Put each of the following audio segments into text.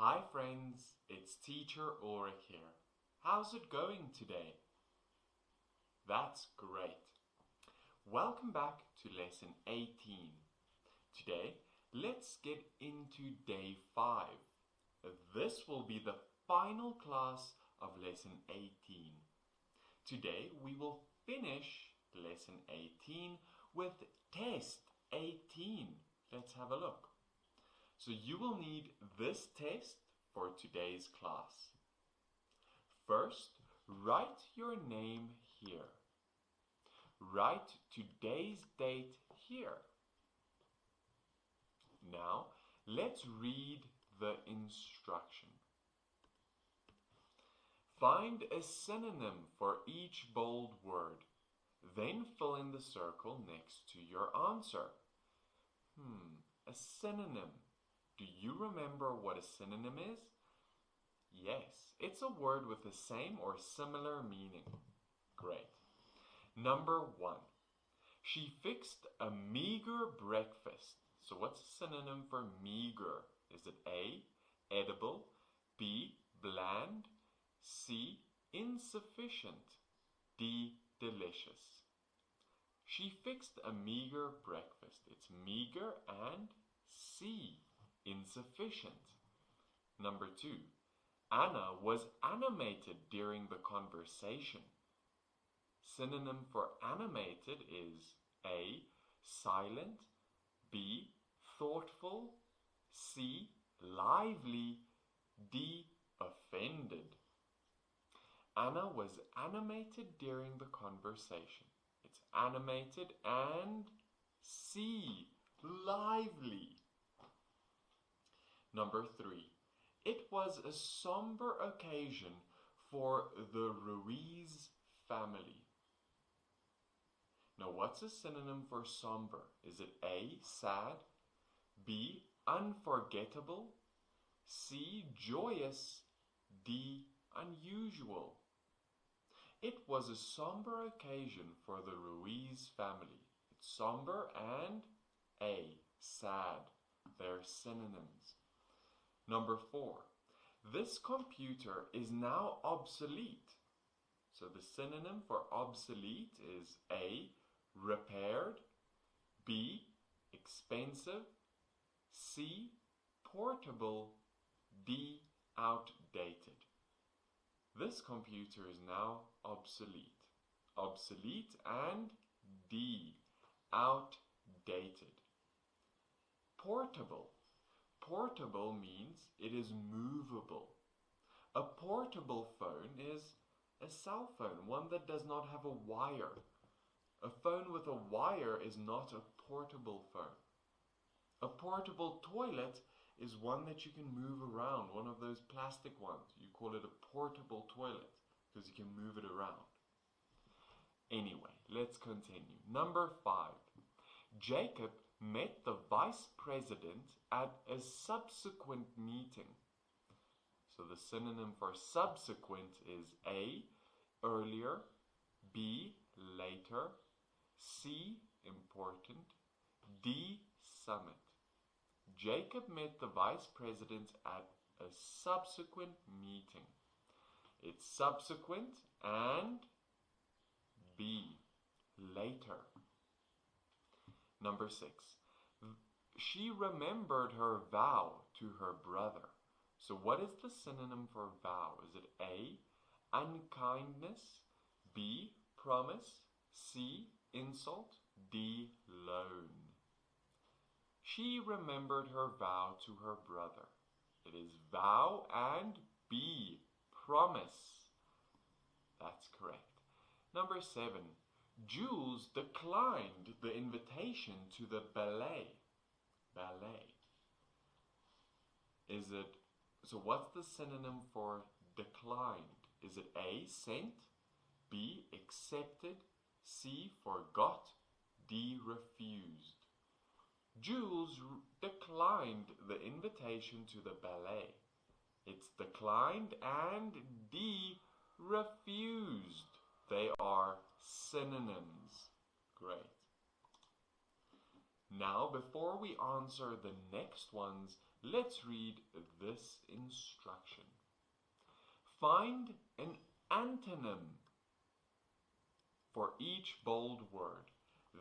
Hi friends, it's Teacher Ulrich here. How's it going today? That's great. Welcome back to lesson 18. Today, let's get into day 5. This will be the final class of lesson 18. Today, we will finish lesson 18 with test 18. Let's have a look. So you will need this test for today's class. First, write your name here. Write today's date here. Now, let's read the instruction. Find a synonym for each bold word. Then fill in the circle next to your answer. A synonym. Do you remember what a synonym is? Yes, it's a word with the same or similar meaning. Great. Number 1. She fixed a meager breakfast. So what's a synonym for meager? Is it A, edible, B, bland, C, insufficient, D, delicious? She fixed a meager breakfast. It's meager and C, insufficient. Number 2. Anna was animated during the conversation. Synonym for animated is A, silent, B, thoughtful, C, lively, D, offended. Anna was animated during the conversation. It's animated and C, lively. Number 3. It was a somber occasion for the Ruiz family. Now, what's a synonym for somber? Is it A, sad, B, unforgettable, C, joyous, D, unusual? It was a somber occasion for the Ruiz family. It's somber and A, sad. They're synonyms. Number 4. This computer is now obsolete. So the synonym for obsolete is A, repaired, B, expensive, C, portable, D, outdated. This computer is now obsolete. Obsolete and D, outdated. Portable. Portable means it is movable. A portable phone is a cell phone, one that does not have a wire. A phone with a wire is not a portable phone. A portable toilet is one that you can move around, one of those plastic ones. You call it a portable toilet because you can move it around. Anyway, let's continue. Number 5. Jacob met the vice president at a subsequent meeting. So the synonym for subsequent is A, earlier, B, later, C, important, D, summit. Jacob met the vice president at a subsequent meeting. It's subsequent and B, later. Number 6. She remembered her vow to her brother. So what is the synonym for vow? Is it A, unkindness, B, promise, C, insult, D, loan? She remembered her vow to her brother. It is vow and B, promise. That's correct. Number 7. Jules declined the invitation to the ballet. Ballet. So what's the synonym for declined? Is it A, sent, B, accepted, C, forgot, D, refused? Jules declined the invitation to the ballet. It's declined and D, refused. They are synonyms. Great. Now, before we answer the next ones, Let's read this instruction. Find an antonym for each bold word.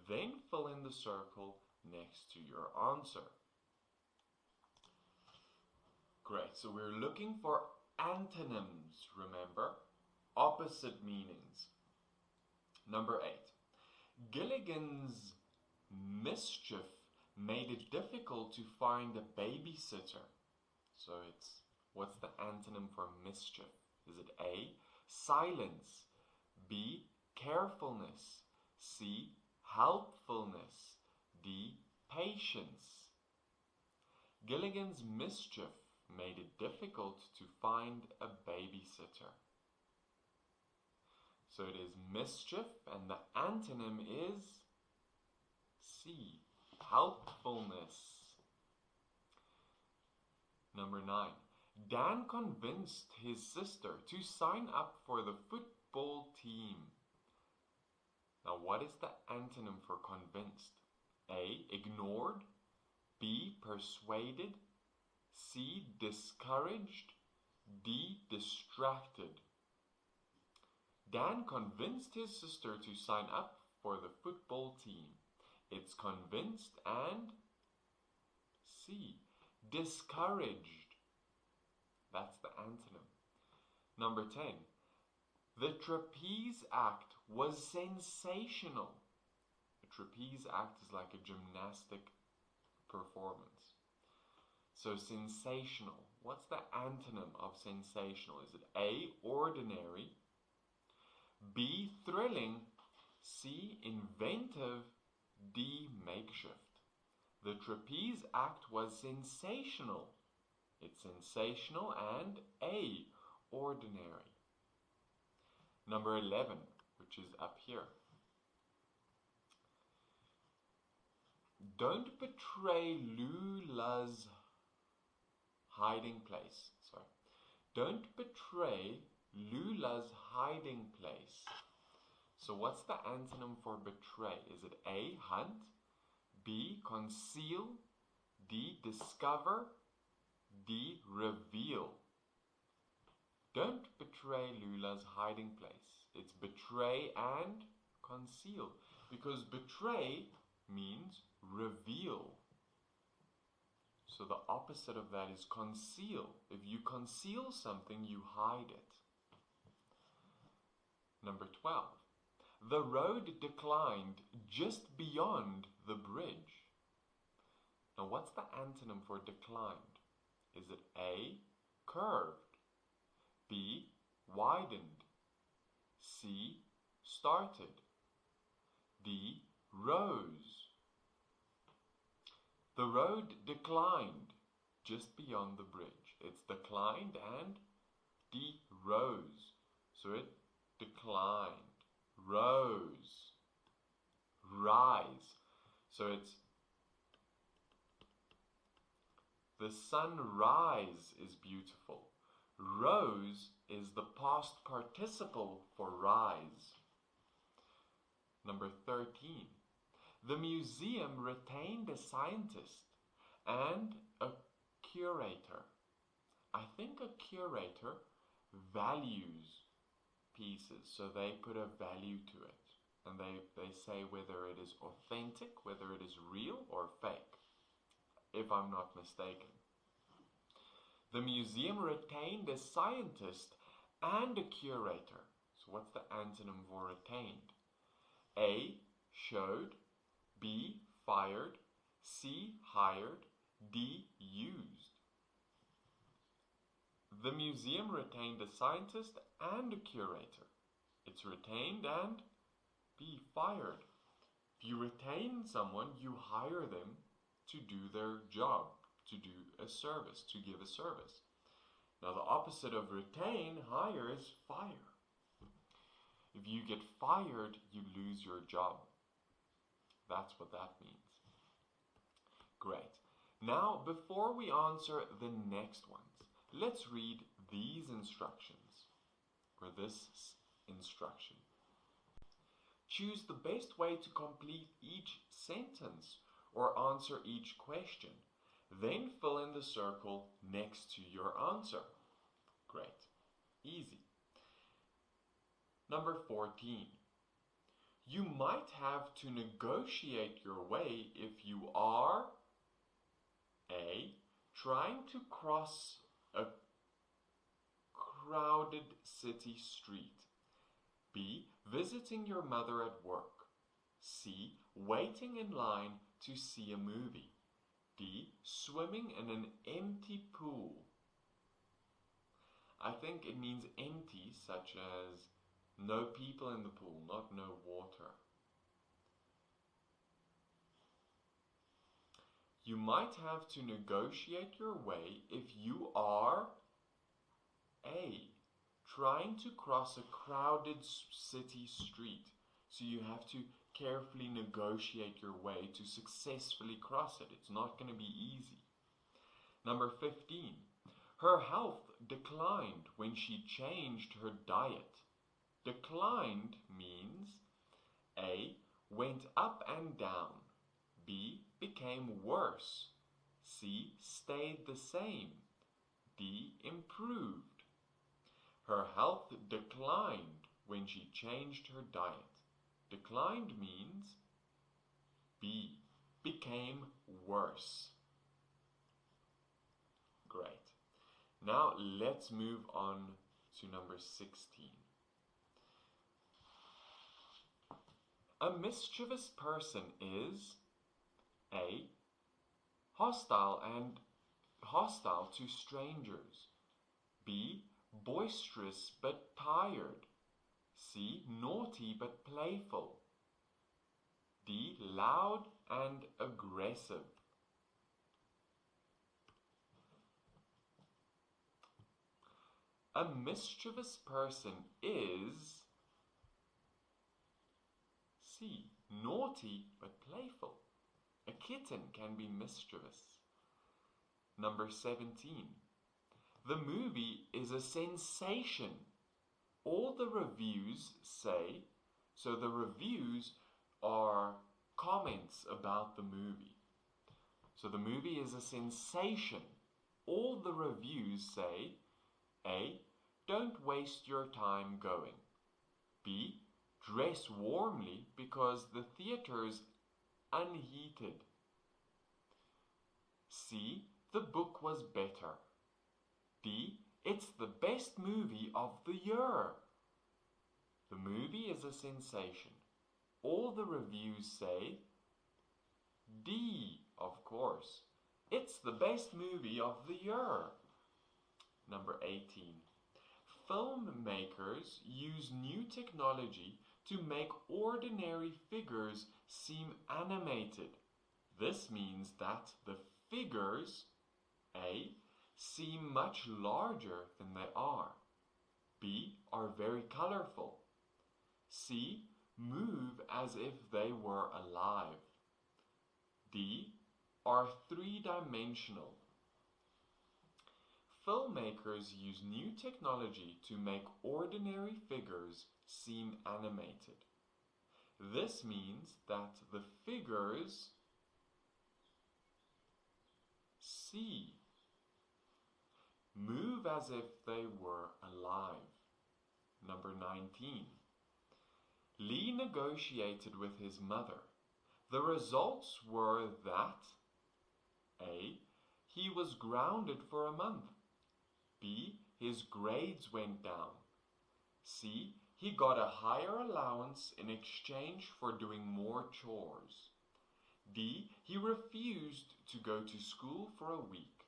Then fill in the circle next to your answer. Great, so we're looking for antonyms, remember? Opposite meanings. Number 8. Gilligan's mischief made it difficult to find a babysitter. So what's the antonym for mischief? Is it A, silence, B, carefulness, C, helpfulness, D, patience? Gilligan's mischief made it difficult to find a babysitter. So it is mischief, and the antonym is C, helpfulness. Number 9. Dan convinced his sister to sign up for the football team. Now, what is the antonym for convinced? A, ignored, B, persuaded, C, discouraged, D, distracted. Dan convinced his sister to sign up for the football team. It's convinced and C, discouraged. That's the antonym. Number 10. The Trapeze Act was sensational. The Trapeze Act is like a gymnastic performance. So sensational. What's the antonym of sensational? Is it A, ordinary, B, thrilling, C, inventive, D, makeshift? The Trapeze Act was sensational. It's sensational and A, ordinary. Number 11, which is up here. Don't betray Lula's hiding place. Don't betray Lula's hiding place. So what's the antonym for betray? Is it A, hunt, B, conceal, D, discover, D, reveal? Don't betray Lula's hiding place. It's betray and conceal, because betray means reveal. So the opposite of that is conceal. If you conceal something, you hide it. Number 12. The road declined just beyond the bridge. Now what's the antonym for declined? Is it A, curved, B, widened, C, started, D, rose? The road declined just beyond the bridge. It's declined and D, rose. So it declined, rose, rise. So it's the sunrise is beautiful. Rose is the past participle for rise. Number 13. The museum retained a scientist and a curator. I think a curator values pieces, so they put a value to it. And they say whether it is authentic, whether it is real or fake, if I'm not mistaken. The museum retained a scientist and a curator. So what's the antonym for retained? A, showed, B, fired, C, hired, D, used. The museum retained a scientist and a curator. It's retained and B, fired. If you retain someone, you hire them to do their job, to do a service, to give a service. Now the opposite of retain, hire, is fire. If you get fired, you lose your job. That's what that means. Great. Now, before we answer the next ones, let's read these instructions, or this instruction. Choose the best way to complete each sentence or answer each question. Then fill in the circle next to your answer. Great. Easy. Number 14. You might have to negotiate your way if you are A. Trying to cross a crowded city street. B. Visiting your mother at work. C. Waiting in line to see a movie. D. Swimming in an empty pool. I think it means empty, such as no people in the pool, not no water. You might have to negotiate your way if you are A. Trying to cross a crowded city street. So you have to carefully negotiate your way to successfully cross it. It's not going to be easy. Number 15. Her health declined when she changed her diet. Declined means A. Went up and down. B. Became worse. C. Stayed the same. D. Improved. Her health declined when she changed her diet. Declined means B. Became worse. Great. Now let's move on to number 16. A mischievous person is A. Hostile to strangers. B. Boisterous but tired. C. Naughty but playful. D. Loud and aggressive. A mischievous person is C. Naughty but playful. A kitten can be mischievous. Number 17. The movie is a sensation. All the reviews say, so the reviews are comments about the movie. So the movie is a sensation. All the reviews say, A. Don't waste your time going. B. Dress warmly because the theater's unheated. C. The book was better. D. It's the best movie of the year. The movie is a sensation. All the reviews say D, of course. It's the best movie of the year. Number 18. Filmmakers use new technology to make ordinary figures seem animated. This means that the figures, A. seem much larger than they are. B. Are very colorful. C. Move as if they were alive. D. Are three-dimensional. Filmmakers use new technology to make ordinary figures seem animated. This means that the figures C. Move as if they were alive. Number 19. Lee negotiated with his mother. The results were that A. He was grounded for a month. B. His grades went down. C. He got a higher allowance in exchange for doing more chores. D. He refused to go to school for a week.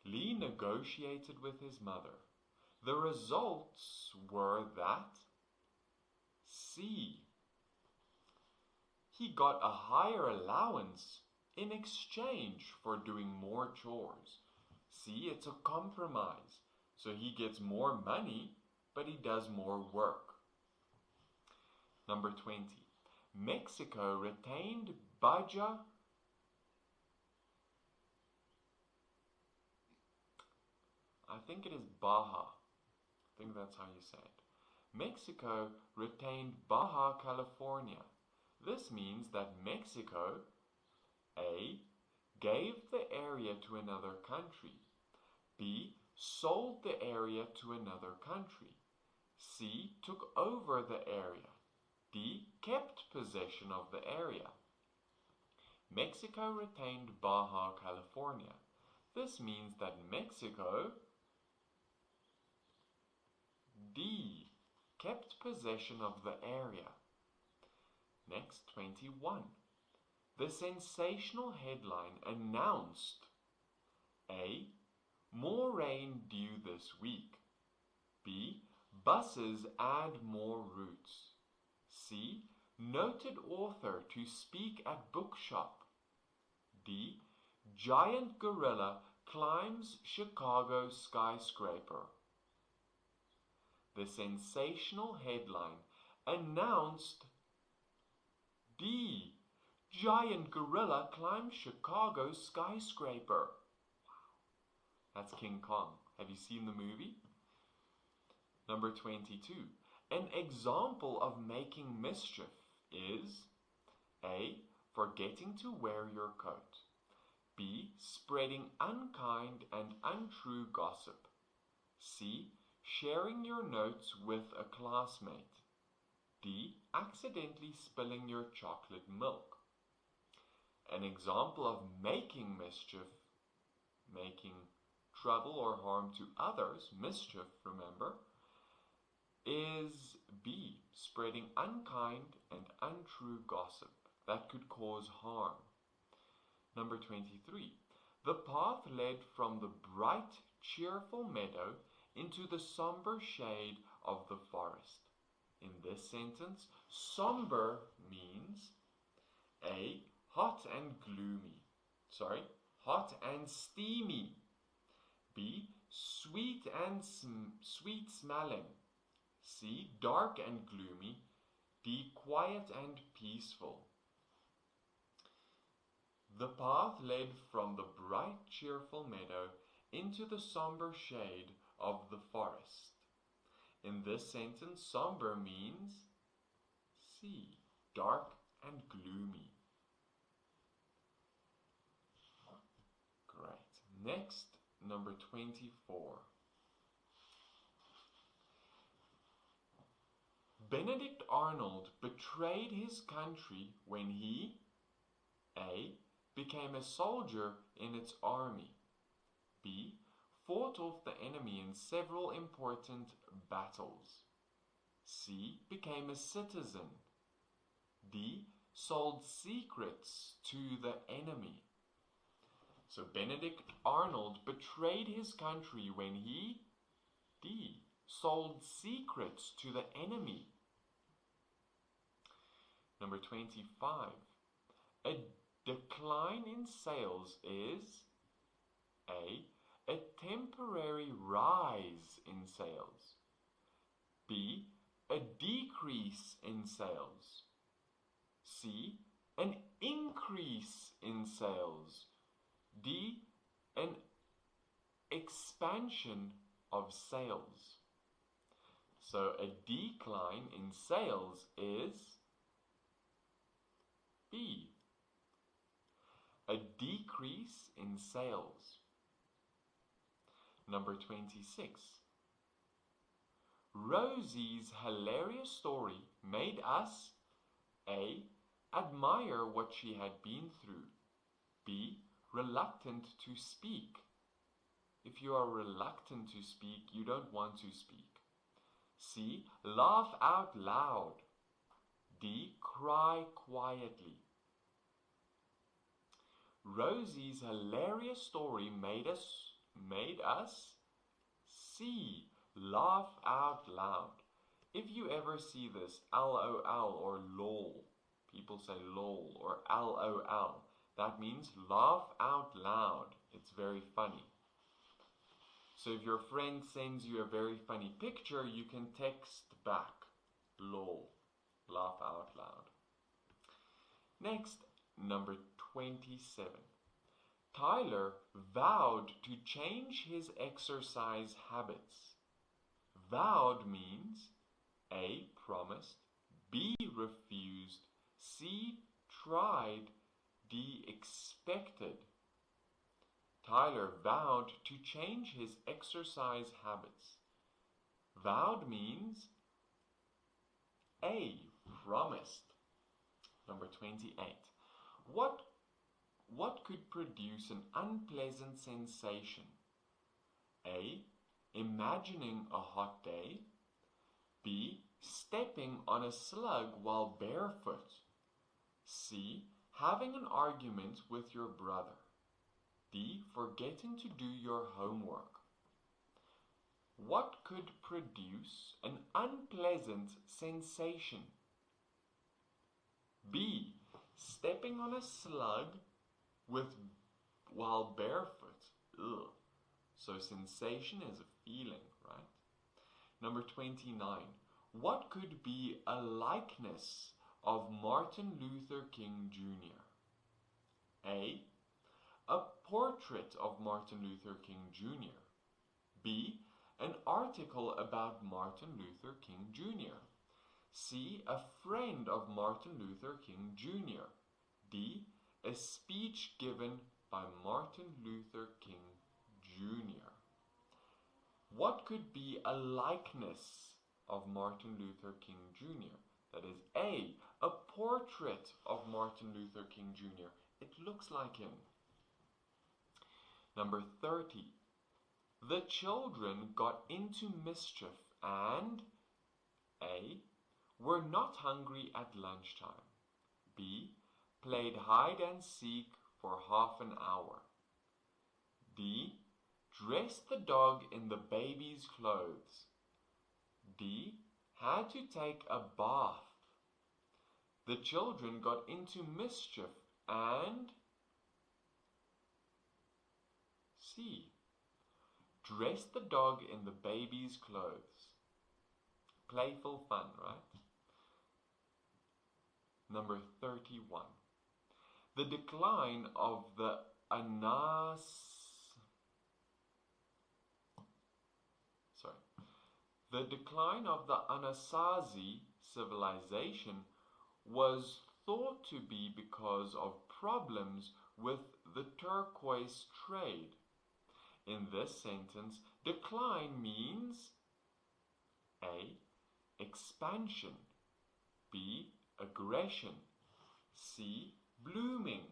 Lee negotiated with his mother. The results were that C. He got a higher allowance in exchange for doing more chores. See, it's a compromise. So he gets more money, but he does more work. Number 20. Mexico retained Baja. I think it is Baja. I think that's how you say it. Mexico retained Baja California. This means that Mexico, A. gave the area to another country. B. Sold the area to another country. C. Took over the area. D. Kept possession of the area. Mexico retained Baja California. This means that Mexico, D. Kept possession of the area. Next, 21. The sensational headline announced A. More rain due this week. B. Buses add more routes. C. Noted author to speak at bookshop. D. Giant gorilla climbs Chicago skyscraper. The sensational headline announced D. Giant gorilla climbs Chicago skyscraper. Wow. That's King Kong. Have you seen the movie? Number 22. An example of making mischief is A. Forgetting to wear your coat. B. Spreading unkind and untrue gossip. C. Sharing your notes with a classmate. D. Accidentally spilling your chocolate milk. An example of making mischief, making trouble or harm to others, mischief, remember, is B. Spreading unkind and untrue gossip that could cause harm. Number 23. The path led from the bright, cheerful meadow into the somber shade of the forest. In this sentence, somber means A. Hot and gloomy. Hot and steamy. B. Sweet and sweet smelling. C. Dark and gloomy. D. Quiet and peaceful. The path led from the bright, cheerful meadow into the somber shade of the forest. In this sentence, somber means C. Dark and gloomy. Great. Next, number 24. Benedict Arnold betrayed his country when he A. Became a soldier in its army. B. Fought off the enemy in several important battles. C. Became a citizen. D. Sold secrets to the enemy. So Benedict Arnold betrayed his country when he D. Sold secrets to the enemy. Number 25. A decline in sales is A. temporary rise in sales. B. A decrease in sales. C. An increase in sales. D. An expansion of sales. So a decline in sales is B. A decrease in sales. Number 26. Rosie's hilarious story made us A. Admire what she had been through. B. Reluctant to speak. If you are reluctant to speak, you don't want to speak. C. Laugh out loud. D. Cry quietly. Rosie's hilarious story made us C. Laugh out loud. If you ever see this LOL or LOL, people say LOL or LOL, that means laugh out loud. It's very funny. So if your friend sends you a very funny picture, you can text back LOL, laugh out loud. Next, number 27. Tyler vowed to change his exercise habits. Vowed means A. Promised, B. Refused, C. Tried, D. Expected. Tyler vowed to change his exercise habits. Vowed means A. Promised. Number 28. What could produce an unpleasant sensation? A. Imagining a hot day. B. Stepping on a slug while barefoot. C. Having an argument with your brother. D. Forgetting to do your homework. What could produce an unpleasant sensation? B. Stepping on a slug while barefoot. Ugh. So sensation is a feeling, right? Number 29. What could be a likeness of Martin Luther King Jr.? A. A portrait of Martin Luther King Jr. B. An article about Martin Luther King Jr. C. A friend of Martin Luther King Jr. D. A speech given by Martin Luther King Jr. What could be a likeness of Martin Luther King Jr.? That is A. A portrait of Martin Luther King Jr. It looks like him. Number 30. The children got into mischief and A. Were not hungry at lunchtime. B. Played hide and seek for half an hour. D. Dressed the dog in the baby's clothes. D. Had to take a bath. The children got into mischief and C. Dressed the dog in the baby's clothes. Playful fun, right? Number 31. The decline of the Anasazi civilization was thought to be because of problems with the turquoise trade. In this sentence, decline means A. Expansion. B. Aggression. C. Blooming.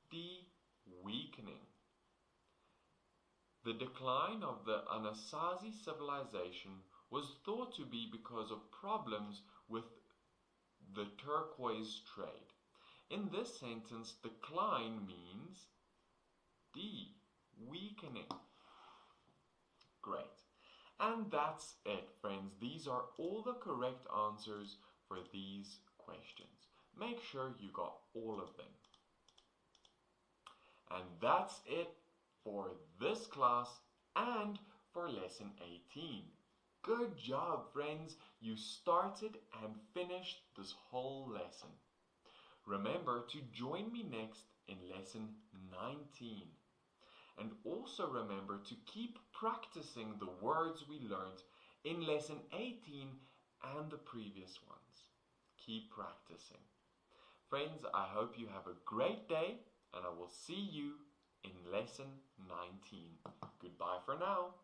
D. Weakening. The decline of the Anasazi civilization was thought to be because of problems with the turquoise trade. In this sentence, decline means D. Weakening. Great. And that's it, friends. These are all the correct answers for these questions. Make sure you got all of them. And that's it for this class and for lesson 18. Good job, friends. You started and finished this whole lesson. Remember to join me next in lesson 19. And also remember to keep practicing the words we learned in lesson 18 and the previous ones. Keep practicing. Friends, I hope you have a great day and I will see you in lesson 19. Goodbye for now.